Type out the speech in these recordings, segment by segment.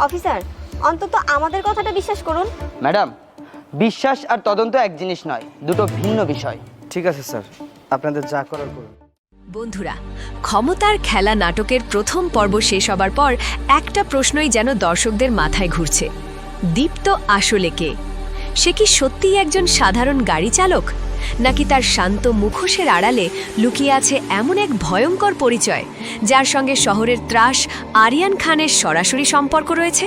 Officer, অন্তত আমাদের কথাটা বিশ্বাস করুন। ম্যাডাম, বিশ্বাস আর তদন্ত এক জিনিস নয়, দুটো ভিন্ন বিষয়। ঠিক আছে স্যার, আপনাদের যা করার করুন। বন্ধুরা, ক্ষমতার খেলা নাটকের প্রথম পর্ব শেষ হবার পর একটা প্রশ্নই যেন দর্শকদের মাথায় ঘুরছে। দীপ্ত আসলে কে? সে কি সত্যিই একজন সাধারণ গাড়ি চালক, নাকি তার শান্ত মুখোশের আড়ালে লুকিয়ে আছে এমন এক ভয়ঙ্কর পরিচয় যার সঙ্গে শহরের ত্রাস আরিয়ান খানের সরাসরি সম্পর্ক রয়েছে?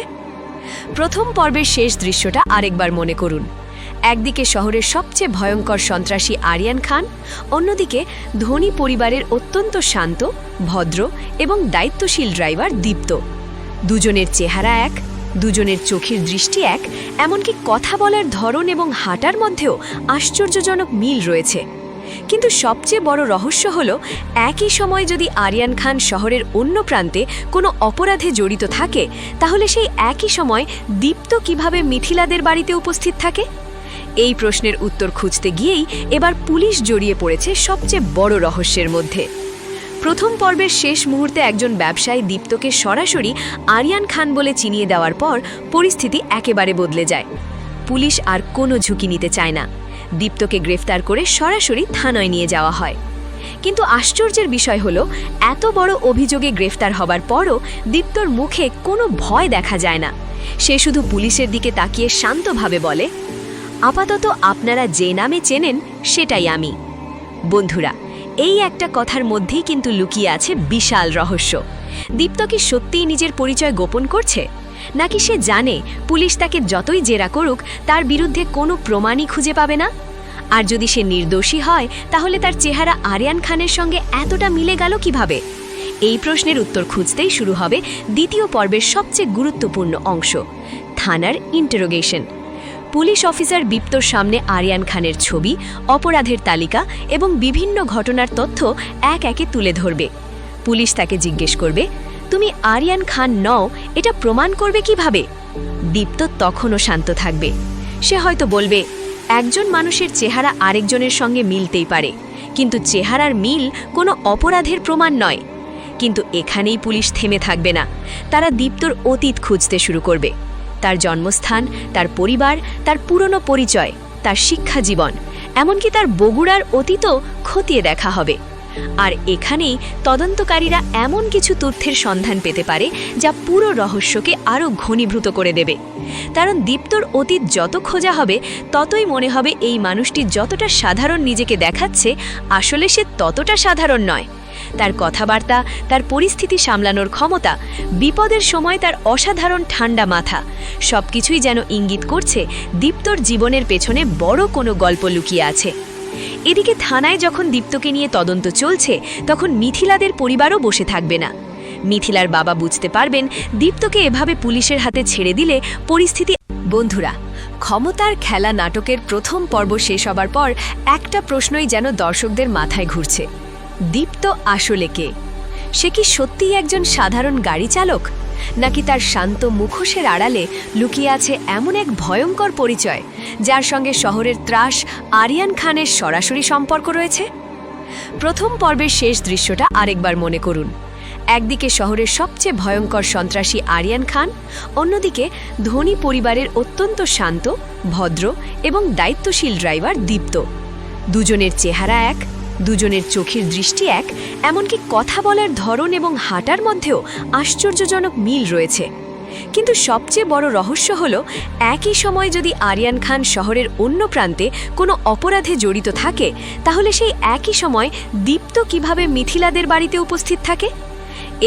প্রথম পর্বের শেষ দৃশ্যটা আরেকবার মনে করুন। একদিকে শহরের সবচেয়ে ভয়ঙ্কর সন্ত্রাসী আরিয়ান খান, অন্যদিকে ধনী পরিবারের অত্যন্ত শান্ত, ভদ্র এবং দায়িত্বশীল ড্রাইভার দীপ্ত। দুজনের চেহারা এক, দুজনের চোখের দৃষ্টি এক, এমনকি কথা বলার ধরন এবং হাঁটার মধ্যেও আশ্চর্যজনক মিল রয়েছে। কিন্তু সবচেয়ে বড় রহস্য হল, একই সময় যদি আরিয়ান খান শহরের অন্য প্রান্তে কোনো অপরাধে জড়িত থাকে, তাহলে সেই একই সময় দীপ্ত কিভাবে মিথিলাদের বাড়িতে উপস্থিত থাকে? এই প্রশ্নের উত্তর খুঁজতে গিয়েই এবার পুলিশ জড়িয়ে পড়েছে সবচেয়ে বড় রহস্যের মধ্যে। প্রথম পর্বের শেষ মুহূর্তে একজন ব্যবসায়ী দীপ্তকে সরাসরি আরিয়ান খান বলে চিনিয়ে দেওয়ার পর পরিস্থিতি একেবারে বদলে যায়। পুলিশ আর কোনো ঝুঁকি নিতে চায় না। দীপ্তকে গ্রেফতার করে সরাসরি থানায় নিয়ে যাওয়া হয়। কিন্তু আশ্চর্যের বিষয় হলো, এত বড় অভিযোগে গ্রেফতার হবার পরও দীপ্তর মুখে কোনো ভয় দেখা যায় না। সে শুধু পুলিশের দিকে তাকিয়ে শান্তভাবে বলে, আপাতত আপনারা যে নামে চেনেন সেটাই আমি। বন্ধুরা, এই একটা কথার মধ্যেই কিন্তু লুকিয়ে আছে বিশাল রহস্য। দীপ্ত কি সত্যিই নিজের পরিচয় গোপন করছে, নাকি সে জানে পুলিশ তাকে যতই জেরা করুক তার বিরুদ্ধে কোনো প্রমাণই খুঁজে পাবে না? আর যদি সে নির্দোষী হয়, তাহলে তার চেহারা আরিয়ান খানের সঙ্গে এতটা মিলে গেল কিভাবে? এই প্রশ্নের উত্তর খুঁজতেই শুরু হবে দ্বিতীয় পর্বের সবচেয়ে গুরুত্বপূর্ণ অংশ, থানার ইন্টারোগেশন। পুলিশ অফিসার দীপ্তর সামনে আরিয়ান খানের ছবি, অপরাধের তালিকা এবং বিভিন্ন ঘটনার তথ্য এক একে তুলে ধরবে। পুলিশ তাকে জিজ্ঞেস করবে, তুমি আরিয়ান খান নও, এটা প্রমাণ করবে কিভাবে? দীপ্ত তখনও শান্ত থাকবে। সে হয়তো বলবে, একজন মানুষের চেহারা আরেকজনের সঙ্গে মিলতেই পারে, কিন্তু চেহারার মিল কোনো অপরাধের প্রমাণ নয়। কিন্তু এখানেই পুলিশ থেমে থাকবে না। তারা দীপ্তর অতীত খুঁজতে শুরু করবে। তার জন্মস্থান, তার পরিবার, তার পুরনো পরিচয়, তার শিক্ষা জীবন, এমনকি তার বগুড়ার অতীতও খতিয়ে দেখা হবে। আর এখানেই তদন্তকারীরা এমন কিছু তথ্যের সন্ধান পেতে পারে যা পুরো রহস্যকে আরও ঘনীভূত করে দেবে। কারণ দীপ্তর অতীত যত খোঁজা হবে, ততই মনে হবে এই মানুষটি যতটা সাধারণ নিজেকে দেখাচ্ছে, আসলে সে ততটা সাধারণ নয়। তার কথাবার্তা, তার পরিস্থিতি সামলানোর ক্ষমতা, বিপদের সময় তার অসাধারণ ঠান্ডা মাথা, সবকিছুই যেন ইঙ্গিত করছে দীপ্তর জীবনের পেছনে বড় কোনো গল্প লুকিয়ে আছে। এদিকে থানায় যখন দীপ্তকে নিয়ে তদন্ত চলছে, তখন মিথিলাদের পরিবারও বসে থাকবে না। মিথিলার বাবা বুঝতে পারবেন দীপ্তকে এভাবে পুলিশের হাতে ছেড়ে দিলে পরিস্থিতি। বন্ধুরা, ক্ষমতার খেলা নাটকের প্রথম পর্ব শেষ হবার পর একটা প্রশ্নই যেন দর্শকদের মাথায় ঘুরছে। দীপ্ত আসলে কে? সে কি সত্যিই একজন সাধারণ গাড়ি চালক, নাকি তার শান্ত মুখোশের আড়ালে লুকিয়ে আছে এমন এক ভয়ঙ্কর পরিচয় যার সঙ্গে শহরের ত্রাস আরিয়ান খানের সরাসরি সম্পর্ক রয়েছে? প্রথম পর্বের শেষ দৃশ্যটা আরেকবার মনে করুন। একদিকে শহরের সবচেয়ে ভয়ঙ্কর সন্ত্রাসী আরিয়ান খান, অন্যদিকে ধনী পরিবারের অত্যন্ত শান্ত, ভদ্র এবং দায়িত্বশীল ড্রাইভার দীপ্ত। দুজনের চেহারা এক, দুজনের চোখের দৃষ্টি এক, এমনকি কথা বলার ধরন এবং হাঁটার মধ্যেও আশ্চর্যজনক মিল রয়েছে। কিন্তু সবচেয়ে বড় রহস্য হল, একই সময় যদি আরিয়ান খান শহরের অন্য প্রান্তে কোনো অপরাধে জড়িত থাকে, তাহলে সেই একই সময় দীপ্ত কিভাবে মিথিলাদের বাড়িতে উপস্থিত থাকে?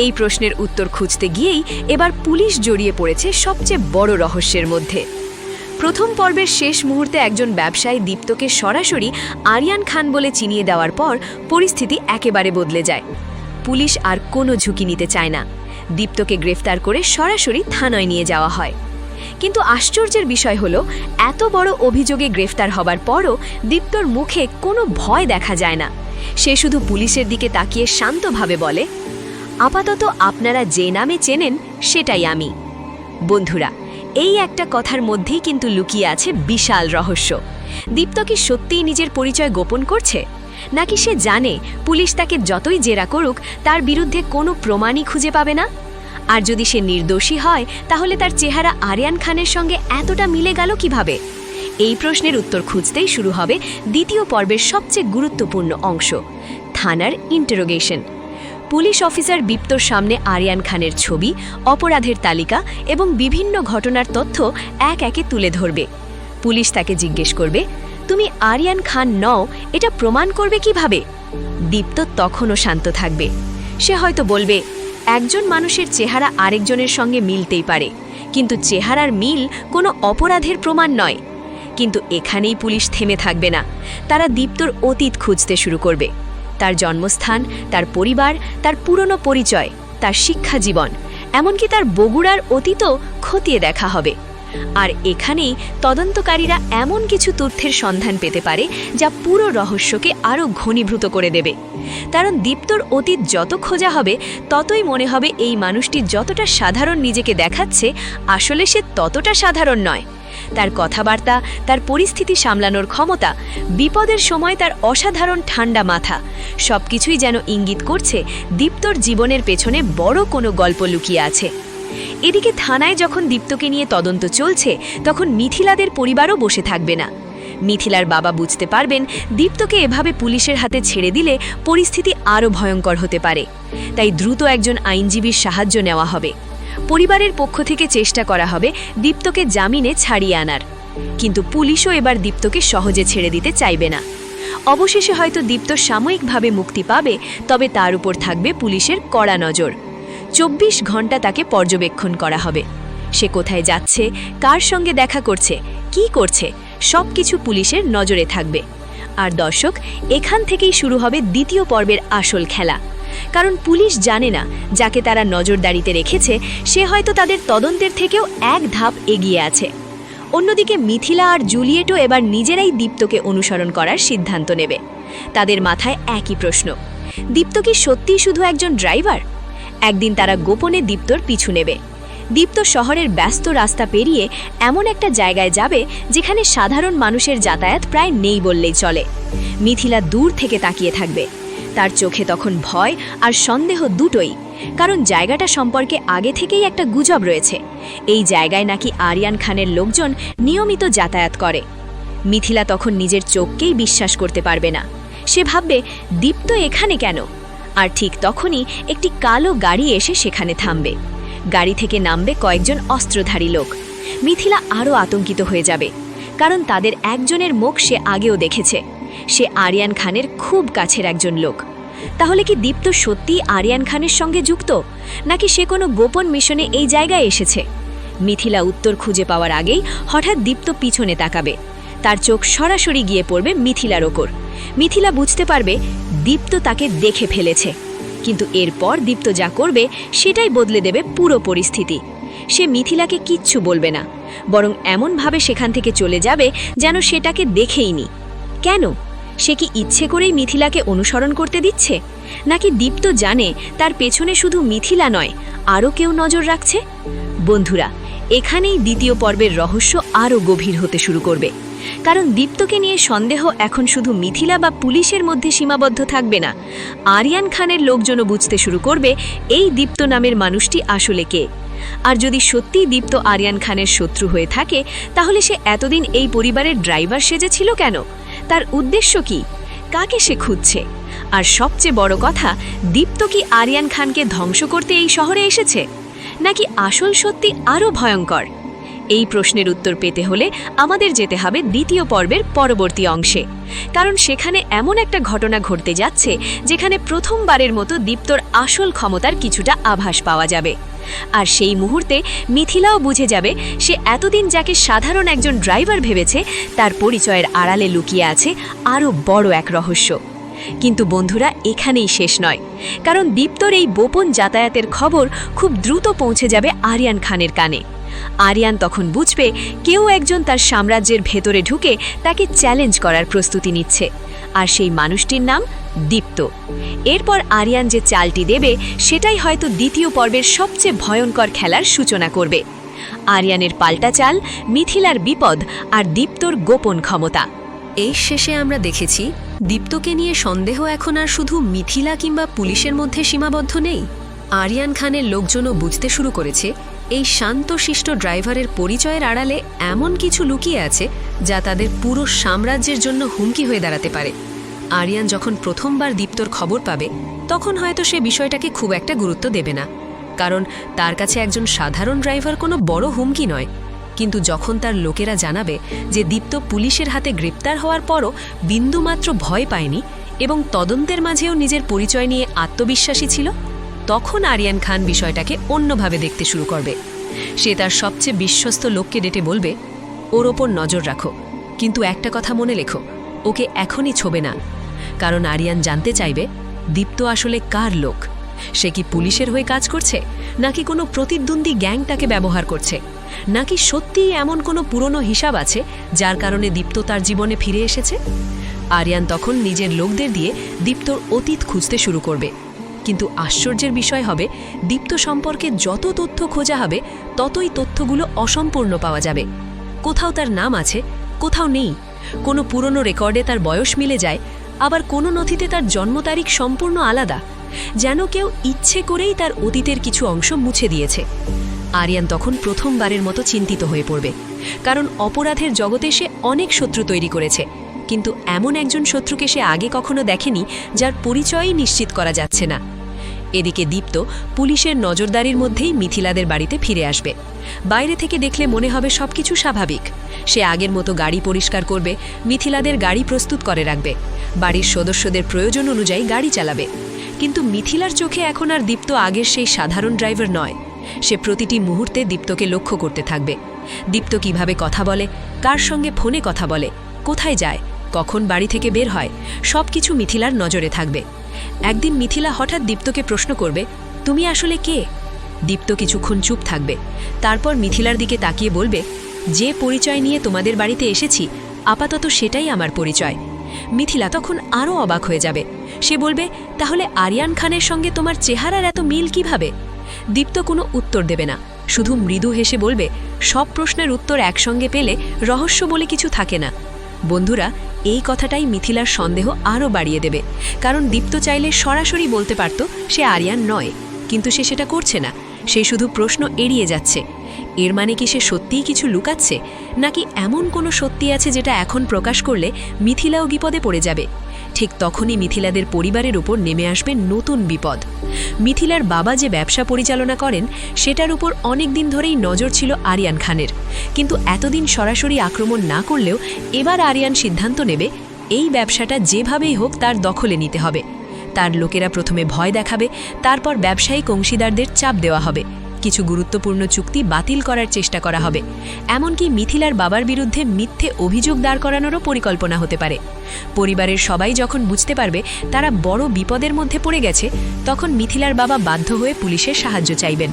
এই প্রশ্নের উত্তর খুঁজতে গিয়েই এবার পুলিশ জড়িয়ে পড়েছে সবচেয়ে বড় রহস্যের মধ্যে। প্রথম পর্বের শেষ মুহূর্তে একজন ব্যবসায়ী দীপ্তকে সরাসরি আরিয়ান খান বলে চিনিয়ে দেওয়ার পর পরিস্থিতি একেবারে বদলে যায়। পুলিশ আর কোনো ঝুঁকি নিতে চায় না। দীপ্তকে গ্রেফতার করে সরাসরি থানায় নিয়ে যাওয়া হয়। কিন্তু আশ্চর্যের বিষয় হলো, এত বড় অভিযোগে গ্রেফতার হবার পরও দীপ্তর মুখে কোনো ভয় দেখা যায় না। সে শুধু পুলিশের দিকে তাকিয়ে শান্তভাবে বলে, আপাতত আপনারা যে নামে চেনেন সেটাই আমি। বন্ধুরা, এই একটা কথার মধ্যেই কিন্তু লুকিয়ে আছে বিশাল রহস্য। দীপ্ত কি সত্যিই নিজের পরিচয় গোপন করছে, নাকি সে জানে পুলিশ তাকে যতই জেরা করুক তার বিরুদ্ধে কোনো প্রমাণই খুঁজে পাবে না? আর যদি সে নির্দোষী হয় তাহলে তার চেহারা আরিয়ান খানের সঙ্গে এতটা মিলে গেল কিভাবে? এই প্রশ্নের উত্তর খুঁজতেই শুরু হবে দ্বিতীয় পর্বের সবচেয়ে গুরুত্বপূর্ণ অংশ, থানার ইন্টারোগেশন। পুলিশ অফিসার দীপ্তর সামনে আরিয়ান খানের ছবি, অপরাধের তালিকা এবং বিভিন্ন ঘটনার তথ্য এক একে তুলে ধরবে। পুলিশ তাকে জিজ্ঞেস করবে, তুমি আরিয়ান খান নও এটা প্রমাণ করবে কিভাবে? দীপ্ত তখনও শান্ত থাকবে। সে হয়তো বলবে, একজন মানুষের চেহারা আরেকজনের সঙ্গে মিলতেই পারে, কিন্তু চেহারার মিল কোনো অপরাধের প্রমাণ নয়। কিন্তু এখানেই পুলিশ থেমে থাকবে না। তারা দীপ্তর অতীত খুঁজতে শুরু করবে, তার জন্মস্থান, তার পরিবার, তার পুরনো পরিচয়, তার শিক্ষা জীবন, এমনকি তার বগুড়ার অতীতও খতিয়ে দেখা হবে। আর এখানেই তদন্তকারীরা এমন কিছু তথ্যের সন্ধান পেতে পারে যা পুরো রহস্যকে আরও ঘনীভূত করে দেবে। কারণ দীপ্তর অতীত যত খোঁজা হবে ততই মনে হবে এই মানুষটি যতটা সাধারণ নিজেকে দেখাচ্ছে আসলে সে ততটা সাধারণ নয়। তার কথাবার্তা, তার পরিস্থিতি সামলানোর ক্ষমতা, বিপদের সময় তার অসাধারণ ঠান্ডা মাথা, সবকিছুই যেন ইঙ্গিত করছে দীপ্তর জীবনের পেছনে বড় কোনো গল্প লুকিয়ে আছে। এদিকে থানায় যখন দীপ্তকে নিয়ে তদন্ত চলছে তখন মিথিলাদের পরিবারও বসে থাকবে না। মিথিলার বাবা বুঝতে পারবেন দীপ্তকে এভাবে পুলিশের হাতে ছেড়ে দিলে পরিস্থিতি আরও ভয়ঙ্কর হতে পারে। তাই দ্রুত একজন আইনজীবীর সাহায্য নেওয়া হবে। পরিবারের পক্ষ থেকে চেষ্টা করা হবে দীপ্তকে জামিনে ছাড়িয়ে আনার, কিন্তু পুলিশও এবার দীপ্তকে সহজে ছেড়ে দিতে চাইবে না। অবশেষে হয়তো দীপ্ত সাময়িকভাবে মুক্তি পাবে, তবে তার উপর থাকবে পুলিশের কড়া নজর। 24 ঘন্টা তাকে পর্যবেক্ষণ করা হবে। সে কোথায় যাচ্ছে, কার সঙ্গে দেখা করছে, কি করছে, সবকিছু পুলিশের নজরে থাকবে। আর দর্শক, এখান থেকেই শুরু হবে দ্বিতীয় পর্বের আসল খেলা। কারণ পুলিশ জানে না যাকে তারা নজরদারিতে রেখেছে সে হয়তো তাদের তদন্তের থেকেও এক ধাপ এগিয়ে আছে। অন্যদিকে মিথিলা আর জুলিয়েটও এবার নিজেরাই দীপ্তকে অনুসরণ করার সিদ্ধান্ত নেবে। তাদের মাথায় একই প্রশ্ন, দীপ্ত কি সত্যিই শুধু একজন ড্রাইভার? একদিন তারা গোপনে দীপ্তর পিছু নেবে। দীপ্ত শহরের ব্যস্ত রাস্তা পেরিয়ে এমন একটা জায়গায় যাবে যেখানে সাধারণ মানুষের যাতায়াত প্রায় নেই বললেই চলে। মিথিলা দূর থেকে তাকিয়ে থাকবে। তার চোখে তখন ভয় আর সন্দেহ দুটোই, কারণ জায়গাটা সম্পর্কে আগে থেকেই একটা গুজব রয়েছে। এই জায়গায় নাকি আরিয়ান খানের লোকজন নিয়মিত যাতায়াত করে। মিথিলা তখন নিজের চোখকেই বিশ্বাস করতে পারবে না। সে ভাববে, দীপ্ত এখানে কেন? আর ঠিক তখনই একটি কালো গাড়ি এসে সেখানে থামবে। গাড়ি থেকে নামবে কয়েকজন অস্ত্রধারী লোক। মিথিলা আরও আতঙ্কিত হয়ে যাবে, কারণ তাদের একজনের মুখ সে আগেও দেখেছে। সে আরিয়ান খানের খুব কাছের একজন লোক। তাহলে কি দীপ্ত সত্যিই আরিয়ান খানের সঙ্গে যুক্ত, নাকি সে কোনো গোপন মিশনে এই জায়গায় এসেছে? মিথিলা উত্তর খুঁজে পাওয়ার আগেই হঠাৎ দীপ্ত পিছনে তাকাবে। তার চোখ সরাসরি গিয়ে পড়বে মিথিলার ওপর। মিথিলা বুঝতে পারবে দীপ্ত তাকে দেখে ফেলেছে, কিন্তু এরপর দীপ্ত যা করবে সেটাই বদলে দেবে পুরো পরিস্থিতি। সে মিথিলাকে কিচ্ছু বলবে না, বরং এমনভাবে সেখান থেকে চলে যাবে যেন সেটাকে দেখেইনি। কেন? সে কি ইচ্ছে করেই মিথিলাকে অনুসরণ করতে দিচ্ছে, নাকি দীপ্ত জানে তার পেছনে শুধু মিথিলা নয় আরও কেউ নজর রাখছে? বন্ধুরা, এখানেই দ্বিতীয় পর্বের রহস্য আরও গভীর হতে শুরু করবে। কারণ দীপ্তকে নিয়ে সন্দেহ এখন শুধু মিথিলা বা পুলিশের মধ্যে সীমাবদ্ধ থাকবে না। আরিয়ান খানের লোকজনও বুঝতে শুরু করবে এই দীপ্ত নামের মানুষটি আসলে কে। আর যদি সত্যিই দীপ্ত আরিয়ান খানের শত্রু হয়ে থাকে, তাহলে সে এতদিন এই পরিবারের ড্রাইভার সেজেছিল কেন? তার উদ্দেশ্য কি? কাকে সে খুঁজছে? আর সবচেয়ে বড় কথা, দীপ্ত কি আরিয়ান খানকে ধ্বংস করতে এই শহরে এসেছে, নাকি আসল সত্যি আরও ভয়ঙ্কর? এই প্রশ্নের উত্তর পেতে হলে আমাদের যেতে হবে দ্বিতীয় পর্বের পরবর্তী অংশে। কারণ সেখানে এমন একটা ঘটনা ঘটতে যাচ্ছে যেখানে প্রথমবারের মতো দীপ্তর আসল ক্ষমতার কিছুটা আভাস পাওয়া যাবে। আর সেই মুহূর্তে মিথিলাও বুঝে যাবে সে এতদিন যাকে সাধারণ একজন ড্রাইভার ভেবেছে তার পরিচয়ের আড়ালে লুকিয়ে আছে আরও বড় এক রহস্য। কিন্তু বন্ধুরা, এখানেই শেষ নয়, কারণ দীপ্তর এই গোপন যাতায়াতের খবর খুব দ্রুত পৌঁছে যাবে আরিয়ান খানের কানে। আরিয়ান তখন বুঝবে কেউ একজন তার সাম্রাজ্যের ভেতরে ঢুকে তাকে চ্যালেঞ্জ করার প্রস্তুতি নিচ্ছে, আর সেই মানুষটির নাম দীপ্ত। এরপর আরিয়ান যে চালটি দেবে সেটাই হয়তো দ্বিতীয় পর্বের সবচেয়ে ভয়ঙ্কর খেলার সূচনা করবে। আরিয়ানের পাল্টা চাল, মিথিলার বিপদ আর দীপ্তর গোপন ক্ষমতা। এই শেষে আমরা দেখেছি দীপ্তকে নিয়ে সন্দেহ এখন আর শুধু মিথিলা কিংবা পুলিশের মধ্যে সীমাবদ্ধ নেই, আরিয়ান খানের লোকজনও বুঝতে শুরু করেছে এই শান্তশিষ্ট ড্রাইভারের পরিচয়ের আড়ালে এমন কিছু লুকিয়ে আছে যা তাদের পুরো সাম্রাজ্যের জন্য হুমকি হয়ে দাঁড়াতে পারে। আরিয়ান যখন প্রথমবার দীপ্তর খবর পাবে তখন হয়তো সে বিষয়টাকে খুব একটা গুরুত্ব দেবে না, কারণ তার কাছে একজন সাধারণ ড্রাইভার কোনো বড় হুমকি নয়। কিন্তু যখন তার লোকেরা জানাবে যে দীপ্ত পুলিশের হাতে গ্রেপ্তার হওয়ার পরও বিন্দুমাত্র ভয় পায়নি এবং তদন্তের মাঝেও নিজের পরিচয় নিয়ে আত্মবিশ্বাসী ছিল, তখন আরিয়ান খান বিষয়টাকে অন্যভাবে দেখতে শুরু করবে। সে তার সবচেয়ে বিশ্বস্ত লোককে ডেটে বলবে, ওর ওপর নজর রাখো, কিন্তু একটা কথা মনে লেখো, ওকে এখনই ছোবে না। কারণ আরিয়ান জানতে চাইবে দীপ্ত আসলে কার লোক। সে কি পুলিশের হয়ে কাজ করছে, নাকি কোনো প্রতিদ্বন্দ্বী গ্যাং তাকে ব্যবহার করছে, নাকি সত্যিই এমন কোনো পুরনো হিসাব আছে যার কারণে দীপ্ত তার জীবনে ফিরে এসেছে। আরিয়ান তখন নিজের লোকদের দিয়ে দীপ্তর অতীত খুঁজতে শুরু করবে। কিন্তু আশ্চর্যের বিষয় হবে, দীপ্ত সম্পর্কে যত তথ্য খোঁজা হবে ততই তথ্যগুলো অসম্পূর্ণ পাওয়া যাবে। কোথাও তার নাম আছে, কোথাও নেই। কোনো পুরনো রেকর্ডে তার বয়স মিলে যায়, আবার কোনো নথিতে তার জন্ম তারিখ সম্পূর্ণ আলাদা, যেন কেউ ইচ্ছে করেই তার অতীতের কিছু অংশ মুছে দিয়েছে। আরিয়ান তখন প্রথমবারের মতো চিন্তিত হয়ে পড়বে, কারণ অপরাধের জগতে সে অনেক শত্রু তৈরি করেছে, কিন্তু এমন একজন শত্রুকে সে আগে কখনো দেখেনি যার পরিচয়ই নিশ্চিত করা যাচ্ছে না। এদিকে দীপ্ত পুলিশের নজরদারির মধ্যেই মিথিলাদের বাড়িতে ফিরে আসবে। বাইরে থেকে দেখলে মনে হবে সবকিছু স্বাভাবিক। সে আগের মতো গাড়ি পরিষ্কার করবে, মিথিলাদের গাড়ি প্রস্তুত করে রাখবে, বাড়ির সদস্যদের প্রয়োজন অনুযায়ী গাড়ি চালাবে। কিন্তু মিথিলার চোখে এখন আর দীপ্ত আগের সেই সাধারণ ড্রাইভার নয়। সে প্রতিটি মুহূর্তে দীপ্তকে লক্ষ্য করতে থাকবে। দীপ্ত কিভাবে কথা বলে, কার সঙ্গে ফোনে কথা বলে, কোথায় যায়, কখন বাড়ি থেকে বের হয়, সব কিছু মিথিলার নজরে থাকবে। একদিন মিথিলা হঠাৎ দীপ্তকে প্রশ্ন করবে, তুমি আসলে কে? দীপ্ত কিছুক্ষণ চুপ থাকবে, তারপর মিথিলার দিকে তাকিয়ে বলবে, যে পরিচয় নিয়ে তোমাদের বাড়িতে এসেছি আপাতত সেটাই আমার পরিচয়। মিথিলা তখন আরও অবাক হয়ে যাবে। সে বলবে, তাহলে আরিয়ান খানের সঙ্গে তোমার চেহারার এত মিল কিভাবে? দীপ্ত কোনো উত্তর দেবে না, শুধু মৃদু হেসে বলবে, সব প্রশ্নের উত্তর একসঙ্গে পেলে রহস্য বলে কিছু থাকে না। বন্ধুরা, এই কথাটাই মিথিলার সন্দেহ আরও বাড়িয়ে দেবে, কারণ দীপ্ত চাইলে সরাসরি বলতে পারত সে আরিয়ান নয়, কিন্তু সে সেটা করছে না। সে শুধু প্রশ্ন এড়িয়ে যাচ্ছে। এর মানে কি সে সত্যিই কিছু লুকাচ্ছে, নাকি এমন কোনো সত্যি আছে যেটা এখন প্রকাশ করলে মিথিলাও বিপদে পড়ে যাবে? ঠিক তখনই মিথিলাদের পরিবারের উপর নেমে আসবে নতুন বিপদ। মিথিলার বাবা যে ব্যবসা পরিচালনা করেন সেটার উপর অনেক দিন ধরেই নজর ছিল আরিয়ান খানের, কিন্তু এতদিন সরাসরি আক্রমণ না করলেও এবার আরিয়ান সিদ্ধান্ত নেবে এই ব্যবসাটা যেভাবেই হোক তার দখলে নিতে হবে। তার লোকেরা প্রথমে ভয় দেখাবে, তারপর ব্যবসায়িক অংশীদারদের চাপ দেওয়া হবে, কিছু গুরুত্বপূর্ণ চুক্তি বাতিল করার চেষ্টা করা হবে, এমনকি মিথিলার বাবার বিরুদ্ধে মিথ্যে অভিযোগ দাঁড় করানোরও পরিকল্পনা হতে পারে। পরিবারের সবাই যখন বুঝতে পারবে তারা বড় বিপদের মধ্যে পড়ে গেছে, তখন মিথিলার বাবা বাধ্য হয়ে পুলিশের সাহায্য চাইবেন।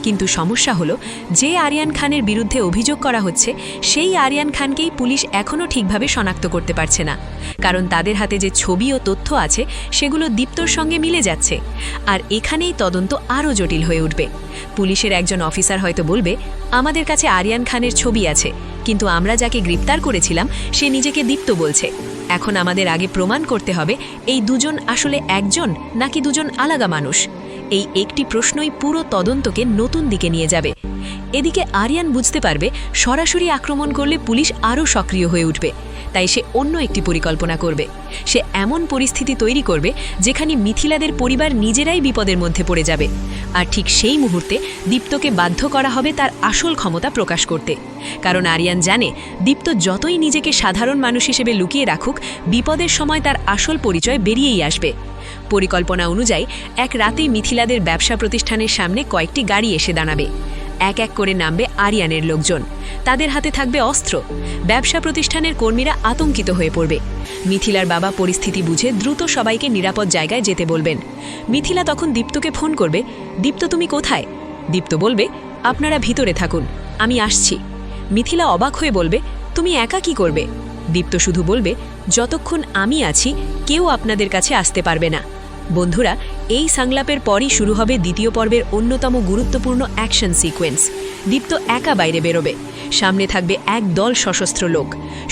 কিন্তু সমস্যা হলো, যে আরিয়ান খানের বিরুদ্ধে অভিযোগ করা হচ্ছে সেই আরিয়ান খানকেই পুলিশ এখনও ঠিকভাবে শনাক্ত করতে পারছে না, কারণ তাদের হাতে যে ছবি ও তথ্য আছে সেগুলো দীপ্তর সঙ্গে মিলে যাচ্ছে। আর এখানেই তদন্ত আরও জটিল হয়ে উঠবে। পুলিশের একজন অফিসার হয়তো বলবে, আমাদের কাছে আরিয়ান খানের ছবি আছে, কিন্তু আমরা যাকে গ্রেপ্তার করেছিলাম সে নিজেকে দীপ্ত বলছে। এখন আমাদের আগে প্রমাণ করতে হবে এই দুজন আসলে একজন নাকি দুজন আলাদা মানুষ। এই একটি প্রশ্নই পুরো তদন্তকে নতুন দিকে নিয়ে যাবে। এদিকে আরিয়ান বুঝতে পারবে সরাসরি আক্রমণ করলে পুলিশ আরও সক্রিয় হয়ে উঠবে, তাই সে অন্য একটি পরিকল্পনা করবে। সে এমন পরিস্থিতি তৈরি করবে যেখানে মিথিলাদের পরিবার নিজেরাই বিপদের মধ্যে পড়ে যাবে, আর ঠিক সেই মুহূর্তে দীপ্তকে বাধ্য করা হবে তার আসল ক্ষমতা প্রকাশ করতে। কারণ আরিয়ান জানে দীপ্ত যতই নিজেকে সাধারণ মানুষ হিসেবে লুকিয়ে রাখুক, বিপদের সময় তার আসল পরিচয় বেরিয়েই আসবে। পরিকল্পনা অনুযায়ী এক রাতেই মিথিলাদের ব্যবসা প্রতিষ্ঠানের সামনে কয়েকটি গাড়ি এসে দাঁড়াবে। এক এক করে নামবে আরিয়ানের লোকজন, তাদের হাতে থাকবে অস্ত্র। ব্যবসা প্রতিষ্ঠানের কর্মীরা আতঙ্কিত হয়ে পড়বে। মিথিলার বাবা পরিস্থিতি বুঝে দ্রুত সবাইকে নিরাপদ জায়গায় যেতে বলবেন। মিথিলা তখন দীপ্তকে ফোন করবে, দীপ্ত তুমি কোথায়? দীপ্ত বলবে, আপনারা ভিতরে থাকুন, আমি আসছি। মিথিলা অবাক হয়ে বলবে, তুমি একা কি করবে? দীপ্ত শুধু বলবে, যতক্ষণ আমি আছি কেউ আপনাদের কাছে আসতে পারবে না। বন্ধুরা, এই সংলাপের পরই শুরু হবে দ্বিতীয় পর্বের অন্যতম গুরুত্বপূর্ণ অ্যাকশন সিকোয়েন্স। দীপ্ত একা বাইরে বেরোবে, সামনে থাকবে এক দল সশস্ত্র লোক।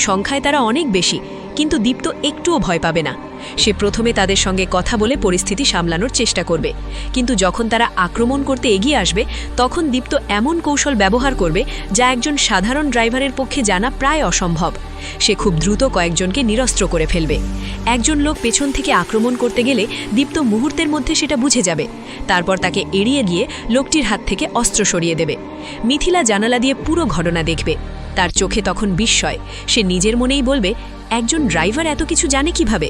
সংখ্যায় তারা অনেক বেশি, কিন্তু দীপ্ত একটুও ভয় পাবে না। সে প্রথমে তাদের সঙ্গে কথা বলে পরিস্থিতি সামলানোর চেষ্টা করবে, কিন্তু যখন তারা আক্রমণ করতে এগিয়ে আসবে তখন দীপ্ত এমন কৌশল ব্যবহার করবে যা একজন সাধারণ ড্রাইভারের পক্ষে জানা প্রায় অসম্ভব। সে খুব দ্রুত কয়েকজনকে নিরস্ত্র করে ফেলবে। একজন লোক পেছন থেকে আক্রমণ করতে গেলে দীপ্ত মুহূর্তের মধ্যে সেটা বুঝে যাবে, তারপর তাকে এড়িয়ে গিয়ে লোকটির হাত থেকে অস্ত্র সরিয়ে দেবে। মিথিলা জানালা দিয়ে পুরো ঘটনা দেখবে। তার চোখে তখন বিস্ময়। সে নিজের মনেই বলবে, একজন ড্রাইভার এত কিছু জানে কিভাবে?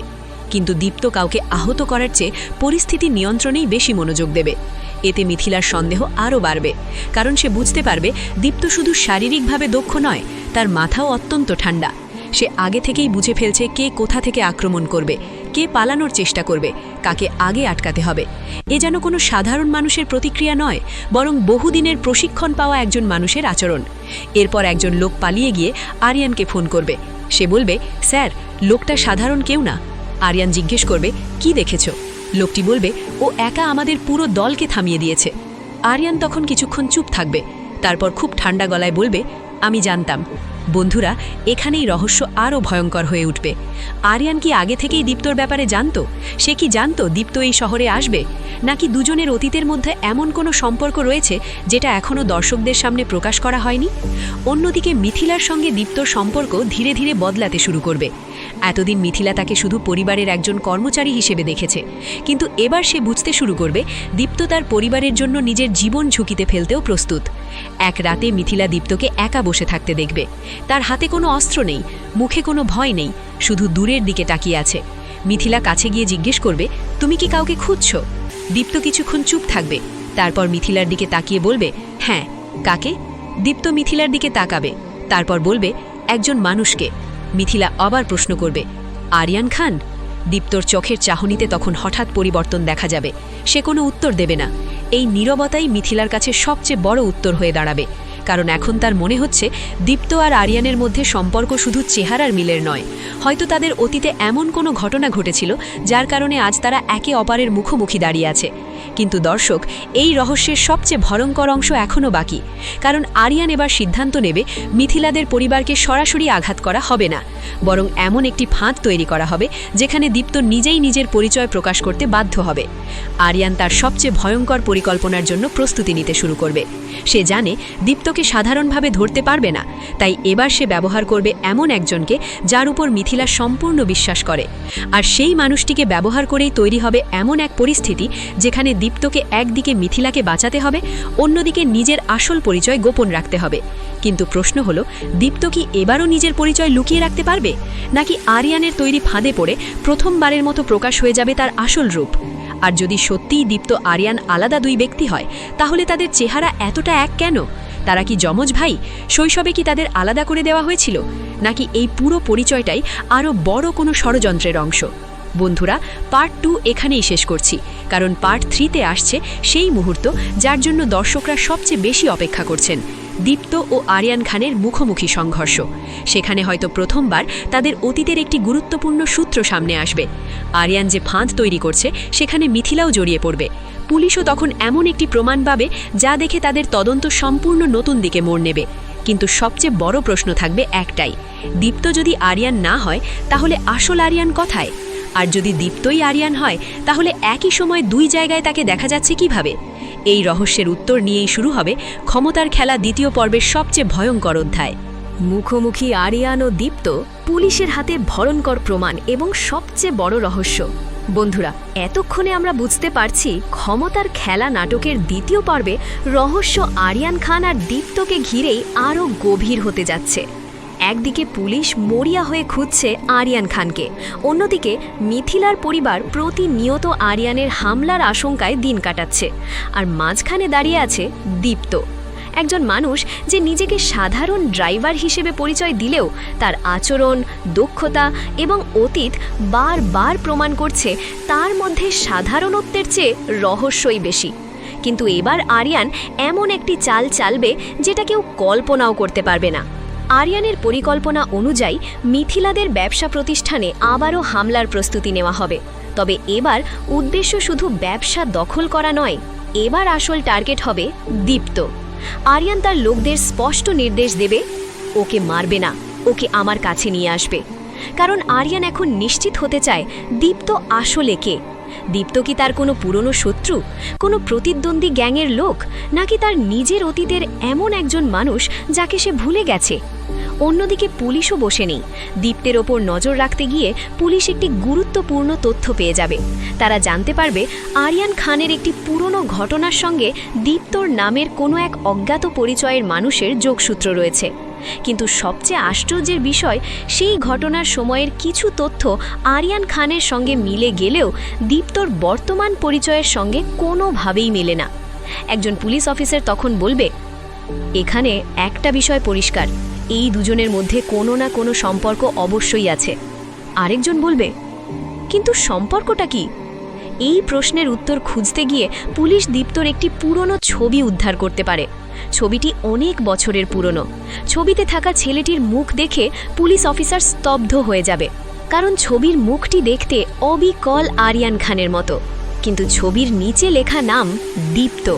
কিন্তু দীপ্ত কাউকে আহত করার চেয়ে পরিস্থিতি নিয়ন্ত্রণেই বেশি মনোযোগ দেবে। এতে মিথিলার সন্দেহ আরও বাড়বে, কারণ সে বুঝতে পারবে দীপ্ত শুধু শারীরিকভাবে দক্ষ নয়, তার মাথাও অত্যন্ত ঠান্ডা। সে আগে থেকেই বুঝে ফেলছে কে কোথা থেকে আক্রমণ করবে, কে পালানোর চেষ্টা করবে, কাকে আগে আটকাতে হবে। এ যেন কোনো সাধারণ মানুষের প্রতিক্রিয়া নয়, বরং বহুদিনের প্রশিক্ষণ পাওয়া একজন মানুষের আচরণ। এরপর একজন লোক পালিয়ে গিয়ে আরিয়ানকে ফোন করবে। সে বলবে, স্যার, লোকটা সাধারণ কেউ না। আরিয়ান জিজ্ঞেস করবে, কি দেখেছ? লোকটি বলবে, ও একা আমাদের পুরো দলকে থামিয়ে দিয়েছে। আরিয়ান তখন কিছুক্ষণ চুপ থাকবে, তারপর খুব ঠান্ডা গলায় বলবে, আমি জানতাম। বন্ধুরা, এখানেই রহস্য আরও ভয়ঙ্কর হয়ে উঠবে। আরিয়ান কি আগে থেকেই দীপ্তর ব্যাপারে জানত? সে কি জানত দীপ্ত এই শহরে আসবে? নাকি দুজনের অতীতের মধ্যে এমন কোনো সম্পর্ক রয়েছে যেটা এখনও দর্শকদের সামনে প্রকাশ করা হয়নি? অন্যদিকে মিথিলার সঙ্গে দীপ্তর সম্পর্ক ধীরে ধীরে বদলাতে শুরু করবে। এতদিন মিথিলা তাকে শুধু পরিবারের একজন কর্মচারী হিসেবে দেখেছে, কিন্তু এবার সে বুঝতে শুরু করবে দীপ্ত তার পরিবারের জন্য নিজের জীবন ঝুঁকিতে ফেলতেও প্রস্তুত। এক রাতে মিথিলা দীপ্তকে একা বসে থাকতে দেখবে। তার হাতে কোনো অস্ত্র নেই, মুখে কোনো ভয় নেই, শুধু দূরের দিকে তাকিয়ে আছে। মিথিলা কাছে গিয়ে জিজ্ঞেস করবে, তুমি কি কাউকে খুঁজছ? দীপ্ত কিছুক্ষণ চুপ থাকবে, তারপর মিথিলার দিকে তাকিয়ে বলবে, হ্যাঁ। কাকে? দীপ্ত মিথিলার দিকে তাকাবে, তারপর বলবে, একজন মানুষকে। মিথিলা আবার প্রশ্ন করবে, আরিয়ান খান? দীপ্তর চোখের চাহনিতে তখন হঠাৎ পরিবর্তন দেখা যাবে। সে কোনো উত্তর দেবে না। এই নীরবতাই মিথিলার কাছে সবচেয়ে বড় উত্তর হয়ে দাঁড়াবে, কারণ এখন তার মনে হচ্ছে দীপ্ত আর আরিয়ানের মধ্যে সম্পর্ক শুধু চেহারার মিলের নয়, হয়তো তাদের অতীতে এমন কোনো ঘটনা ঘটেছিল যার কারণে আজ তারা একে অপরের মুখোমুখি দাঁড়িয়ে আছে। কিন্তু দর্শক, এই রহস্যের সবচেয়ে ভয়ঙ্কর অংশ এখনও বাকি, কারণ আরিয়ান এবার সিদ্ধান্ত নেবে মিথিলাদের পরিবারকে সরাসরি আঘাত করা হবে না, বরং এমন একটি ফাঁদ তৈরি করা হবে যেখানে দীপ্ত নিজেই নিজের পরিচয় প্রকাশ করতে বাধ্য হবে। আরিয়ান তার সবচেয়ে ভয়ঙ্কর পরিকল্পনার জন্য প্রস্তুতি নিতে শুরু করবে। সে জানে দীপ্তকে সাধারণভাবে ধরতে পারবে না, তাই এবার সে ব্যবহার করবে এমন একজনকে যার উপর মিথিলা সম্পূর্ণ বিশ্বাস করে। আর সেই মানুষটিকে ব্যবহার করেই তৈরি হবে এমন এক পরিস্থিতি যেখানে দীপ্তকে একদিকে মিথিলাকে বাঁচাতে হবে, অন্যদিকে নিজের আসল পরিচয় গোপন রাখতে হবে। কিন্তু প্রশ্ন হলো, দীপ্ত কি এবারও নিজের পরিচয় লুকিয়ে রাখতে পারবে, নাকি আরিয়ানের তৈরি ফাঁদে পড়ে প্রথমবারের মতো প্রকাশ হয়ে যাবে তার আসল রূপ? আর যদি সত্যিই দীপ্ত আরিয়ান আলাদা দুই ব্যক্তি হয়, তাহলে তাদের চেহারা এতটা এক কেন? তারা কি যমজ ভাই? শৈশবে কি তাদের আলাদা করে দেওয়া হয়েছিল? নাকি এই পুরো পরিচয়টাই আরও বড় কোনো ষড়যন্ত্রের অংশ? বন্ধুরা, পার্ট 2 এখানেই শেষ করছি, কারণ পার্ট 3-তে আসছে সেই মুহূর্ত যার জন্য দর্শকরা সবচেয়ে বেশি অপেক্ষা করছেন, দীপ্ত ও আরিয়ান খানের মুখোমুখি সংঘর্ষ। সেখানে হয়তো প্রথমবার তাদের অতীতের একটি গুরুত্বপূর্ণ সূত্র সামনে আসবে। আরিয়ান যে ফাঁদ তৈরি করছে সেখানে মিথিলাও জড়িয়ে পড়বে। পুলিশও তখন এমন একটি প্রমাণ পাবে যা দেখে তাদের তদন্ত সম্পূর্ণ নতুন দিকে মোড় নেবে। কিন্তু সবচেয়ে বড় প্রশ্ন থাকবে একটাই, দীপ্ত যদি আরিয়ান না হয় তাহলে আসল আরিয়ান কোথায়? আর যদি দীপ্তই আরিয়ান হয় তাহলে একই সময় দুই জায়গায় তাকে দেখা যাচ্ছে কিভাবে? এই রহস্যের উত্তর নিয়েই শুরু হবে ক্ষমতার খেলা দ্বিতীয় পর্বের সবচেয়ে ভয়ঙ্কর অধ্যায়। মুখোমুখি আরিয়ান ও দীপ্ত, পুলিশের হাতে ভয়ঙ্কর প্রমাণ এবং সবচেয়ে বড় রহস্য। বন্ধুরা, এতক্ষণে আমরা বুঝতে পারছি ক্ষমতার খেলা নাটকের দ্বিতীয় পর্বে রহস্য আরিয়ান খান আর দীপ্তকে ঘিরেই আরও গভীর হতে যাচ্ছে। একদিকে পুলিশ মরিয়া হয়ে খুঁজছে আরিয়ান খানকে, অন্যদিকে মিথিলার পরিবার প্রতিনিয়ত আরিয়ানের হামলার আশঙ্কায় দিন কাটাচ্ছে, আর মাঝখানে দাঁড়িয়ে আছে দীপ্ত, একজন মানুষ যে নিজেকে সাধারণ ড্রাইভার হিসেবে পরিচয় দিলেও তার আচরণ, দক্ষতা এবং অতীত বারবার প্রমাণ করছে তার মধ্যে সাধারণত্বের চেয়ে রহস্যই বেশি। কিন্তু এবার আরিয়ান এমন একটি চাল চালবে যেটা কেউ কল্পনাও করতে পারবে না। আরিয়ানের পরিকল্পনা অনুযায়ী মিথিলাদের ব্যবসা প্রতিষ্ঠানে আবারও হামলার প্রস্তুতি নেওয়া হবে। তবে এবার উদ্দেশ্য শুধু ব্যবসা দখল করা নয়, এবার আসল টার্গেট হবে দীপ্ত। আরিয়ান তার লোকদের স্পষ্ট নির্দেশ দেবে, ওকে মারবে না, ওকে আমার কাছে নিয়ে আসবে। কারণ আরিয়ান এখন নিশ্চিত হতে চায় দীপ্ত আসলে কে। দীপ্ত কি তার কোনো পুরনো শত্রু, কোনো প্রতিদ্বন্দ্বী গ্যাংয়ের লোক, নাকি তার নিজের অতীতের এমন একজন মানুষ যাকে সে ভুলে গেছে? অন্যদিকে পুলিশও বসে নেই। দীপ্তের ওপর নজর রাখতে গিয়ে পুলিশ একটি গুরুত্বপূর্ণ তথ্য পেয়ে যাবে। তারা জানতে পারবে আরিয়ান খানের একটি পুরনো ঘটনার সঙ্গে দীপ্তর নামের কোনো এক অজ্ঞাত পরিচয়ের মানুষের যোগসূত্র রয়েছে। কিন্তু সবচেয়ে আশ্চর্যের বিষয়, সেই ঘটনার সময়ের কিছু তথ্য আরিয়ান খানের সঙ্গে মিলে গেলেও দীপ্তর বর্তমান পরিচয়ের সঙ্গে কোনোভাবেই মেলে না। একজন পুলিশ অফিসার তখন বলবে, এখানে একটা বিষয় পরিষ্কার, এই দুজনের মধ্যে কোনো না কোনো সম্পর্ক অবশ্যই আছে। আরেকজন বলবে, কিন্তু সম্পর্কটা কি? এই প্রশ্নের উত্তর খুঁজতে গিয়ে পুলিশ দীপ্তর একটি পুরনো ছবি উদ্ধার করতে পারে। ছবিটি অনেক বছরের পুরনো। ছবিতে থাকা ছেলেটির মুখ দেখে পুলিশ অফিসার স্তব্ধ হয়ে যাবে, কারণ ছবির মুখটি দেখতে অবিকল আরিয়ান খানের মতো, কিন্তু ছবির নিচে লেখা নাম দীপ্ত।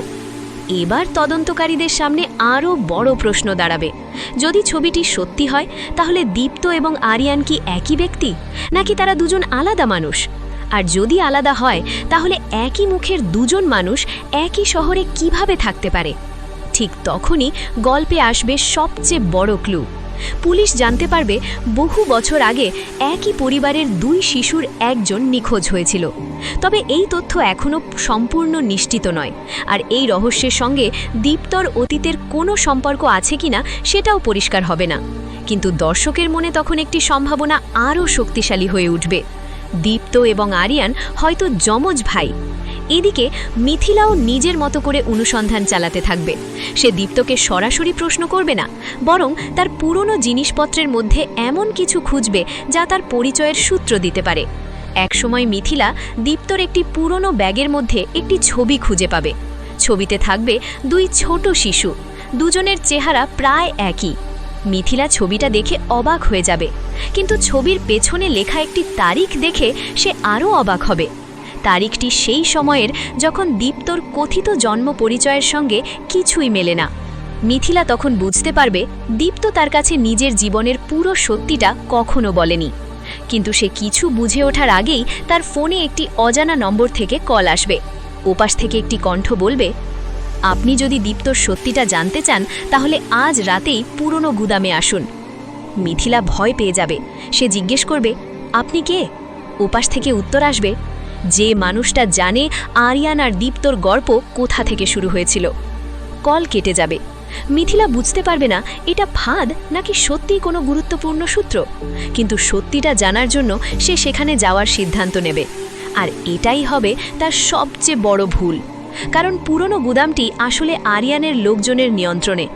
এবার তদন্তকারীদের সামনে আরও বড় প্রশ্ন দাঁড়াবে। যদি ছবিটি সত্যি হয়, তাহলে দীপ্ত এবং আরিয়ান কি একই ব্যক্তি, নাকি তারা দুজন আলাদা মানুষ? আর যদি আলাদা হয়, তাহলে একই মুখের দুজন মানুষ একই শহরে কিভাবে থাকতে পারে? ঠিক তখনই গল্পে আসবে সবচেয়ে বড় ক্লু। পুলিশ জানতে পারবে বহু বছর আগে একই পরিবারের 2 শিশুর একজন নিখোঁজ হয়েছিল। তবে এই তথ্য এখনও সম্পূর্ণ নিশ্চিত নয়, আর এই রহস্যের সঙ্গে দীপ্তর অতীতের কোনো সম্পর্ক আছে কিনা সেটাও পরিষ্কার হবে না। কিন্তু দর্শকের মনে তখন একটি সম্ভাবনা আরও শক্তিশালী হয়ে উঠবে। দীপ্ত এবং আরিয়ান হয়তো যমজ ভাই। এদিকে মিথিলাও নিজের মতো করে অনুসন্ধান চালাতে থাকবে। সে দীপ্তকে সরাসরি প্রশ্ন করবে না, বরং তার পুরনো জিনিসপত্রের মধ্যে এমন কিছু খুঁজবে যা তার পরিচয়ের সূত্র দিতে পারে। একসময় মিথিলা দীপ্তর একটি পুরনো ব্যাগের মধ্যে একটি ছবি খুঁজে পাবে। ছবিতে থাকবে 2 ছোট শিশু, দুজনের চেহারা প্রায় একই। মিথিলা ছবিটা দেখে অবাক হয়ে যাবে, কিন্তু ছবির পেছনে লেখা একটি তারিখ দেখে সে আরও অবাক হবে। তারিখটি সেই সময়ের যখন দীপ্তর কথিত জন্ম পরিচয়ের সঙ্গে কিছুই মেলে না। মিথিলা তখন বুঝতে পারবে দীপ্ত তার কাছে নিজের জীবনের পুরো সত্যিটা কখনো বলেনি। কিন্তু সে কিছু বুঝে ওঠার আগেই তার ফোনে একটি অজানা নম্বর থেকে কল আসবে। ওপাশ থেকে একটি কণ্ঠ বলবে, আপনি যদি দীপ্তর সত্যিটা জানতে চান, তাহলে আজ রাতেই পুরনো গুদামে আসুন। মিথিলা ভয় পেয়ে যাবে। সে জিজ্ঞেস করবে, আপনি কে? ওপাশ থেকে উত্তর আসবে, যে মানুষটা জানে আরিয়ান আর দীপ্তর গল্প কোথা থেকে শুরু হয়েছিল। কল কেটে যাবে। মিথিলা বুঝতে পারবে না এটা ফাঁদ নাকি সত্যিই কোনো গুরুত্বপূর্ণ সূত্র, কিন্তু সত্যিটা জানার জন্য সে সেখানে যাওয়ার সিদ্ধান্ত নেবে। আর এটাই হবে তার সবচেয়ে বড় ভুল, কারণ পুরনো গুদামটি আসলে আরিয়ানের লোকজনের নিয়ন্ত্রণে।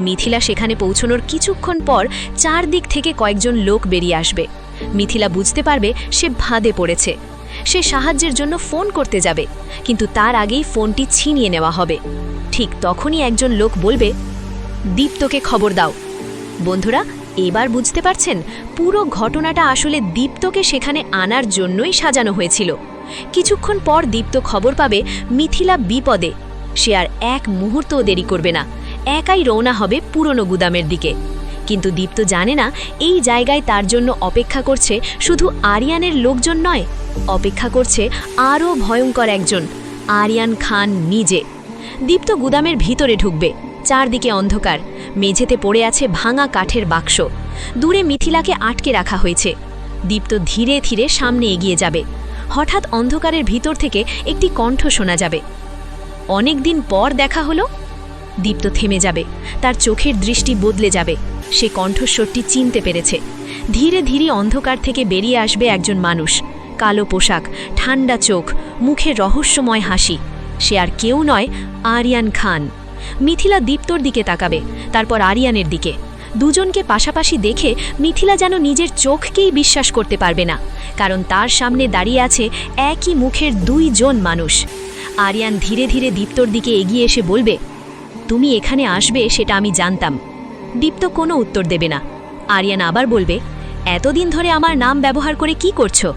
মিথিলা সেখানে পৌঁছানোর কিছুক্ষণ পর চারদিক থেকে কয়েকজন লোক বেরিয়ে আসবে। মিথিলা বুঝতে পারবে সে ফাঁদে পড়েছে। সে সাহায্যের জন্য ফোন করতে যাবে, কিন্তু তার আগেই ফোনটি ছিনিয়ে নেওয়া হবে। ঠিক তখনই একজন লোক বলবে, দীপ্তকে খবর দাও। বন্ধুরা, এবার বুঝতে পারছেন পুরো ঘটনাটা আসলে দীপ্তকে সেখানে আনার জন্যই সাজানো হয়েছিল। কিছুক্ষণ পর দীপ্ত খবর পাবে মিথিলা বিপদে। সে আর এক মুহূর্তও দেরি করবে না, একাই রওনা হবে পুরনো গুদামের দিকে। কিন্তু দীপ্ত জানে না এই জায়গায় তার জন্য অপেক্ষা করছে শুধু আরিয়ানের লোকজন নয়, অপেক্ষা করছে আরও ভয়ঙ্কর একজন, আরিয়ান খান নিজে। দীপ্ত গুদামের ভিতরে ঢুকবে। চারদিকে অন্ধকার, মেঝেতে পড়ে আছে ভাঙা কাঠের বাক্স। দূরে মিথিলাকে আটকে রাখা হয়েছে। দীপ্ত ধীরে ধীরে সামনে এগিয়ে যাবে। হঠাৎ অন্ধকারের ভিতর থেকে একটি কণ্ঠ শোনা যাবে, অনেক দিন পর দেখা হলো। দীপ্ত থেমে যাবে, তার চোখের দৃষ্টি বদলে যাবে। সে কণ্ঠস্বরটি চিনতে পেরেছে। ধীরে ধীরে অন্ধকার থেকে বেরিয়ে আসবে একজন মানুষ, কালো পোশাক, ঠান্ডা চোখ, মুখে রহস্যময় হাসি। সে আর কেউ নয়, আরিয়ান খান। মিথিলা দীপ্তর দিকে তাকাবে, তারপর আরিয়ানের দিকে। দুজনকে পাশাপাশি দেখে মিথিলা যেন নিজের চোখকেই বিশ্বাস করতে পারবে না, কারণ তার সামনে দাঁড়িয়ে আছে একই মুখের 2 জন মানুষ। আরিয়ান ধীরে ধীরে দীপ্তর দিকে এগিয়ে এসে বলবে, তুমি এখানে আসবে সেটা আমি জানতাম। দীপ্ত কোনো উত্তর দেবে না। আরিয়ান আবার বলবে, এতদিন ধরে আমার নাম ব্যবহার করে কি করছো?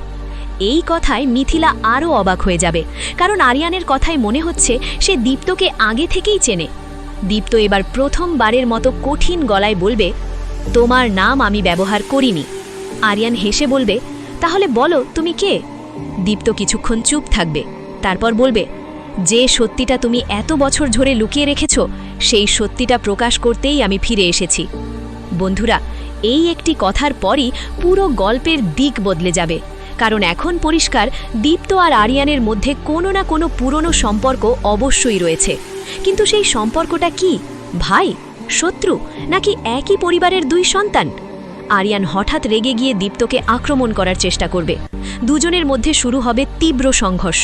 এই কথায় মিথিলা আরও অবাক হয়ে যাবে, কারণ আরিয়ানের কথায় মনে হচ্ছে সে দীপ্তকে আগে থেকেই চেনে। দীপ্ত এবার প্রথমবারের মতো কঠিন গলায় বলবে, তোমার নাম আমি ব্যবহার করিনি। আরিয়ান হেসে বলবে, তাহলে বলো তুমি কে? দীপ্ত কিছুক্ষণ চুপ থাকবে, তারপর বলবে, যে সত্যিটা তুমি এত বছর ধরে লুকিয়ে রেখেছ সেই সত্যিটা প্রকাশ করতেই আমি ফিরে এসেছি। বন্ধুরা, এই একটি কথার পরই পুরো গল্পের দিক বদলে যাবে, কারণ এখন পরিষ্কার দীপ্ত আর আরিয়ানের মধ্যে কোনো না কোনো পুরনো সম্পর্ক অবশ্যই রয়েছে। কিন্তু সেই সম্পর্কটা কি? ভাই, শত্রু, নাকি একই পরিবারের দুই সন্তান? আরিয়ান হঠাৎ রেগে গিয়ে দীপ্তকে আক্রমণ করার চেষ্টা করবে। দুজনের মধ্যে শুরু হবে তীব্র সংঘর্ষ।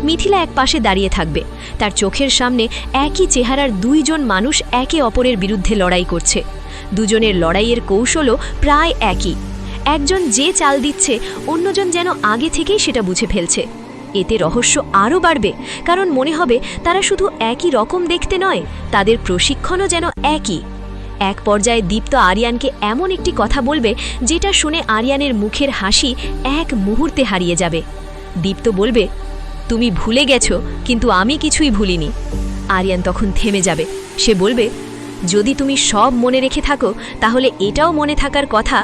মিথিলা এক পাশে দাঁড়িয়ে থাকবে, তার চোখের সামনে একই চেহারার দুইজন মানুষ একে অপরের বিরুদ্ধে লড়াই করছে। দুজনের লড়াইয়ের কৌশলও প্রায় একই। একজন যে চাল দিচ্ছে, অন্যজন যেন আগে থেকেই সেটা বুঝে ফেলছে। এতে রহস্য আরও বাড়বে, কারণ মনে হবে তারা শুধু একই রকম দেখতে নয়, তাদের প্রশিক্ষণও যেন একই। এক পর্যায়ে দীপ্ত আরিয়ানকে এমন একটি কথা বলবে যেটা শুনে আরিয়ানের মুখের হাসি এক মুহূর্তে হারিয়ে যাবে। দীপ্ত বলবে, তুমি ভুলে গেছো, কিন্তু আমি কিছুই ভুলিনি। আরিয়ান তখন থেমে যাবে। সে বলবে, যদি তুমি সব মনে রেখে থাকো তাহলে এটাও মনে থাকার কথা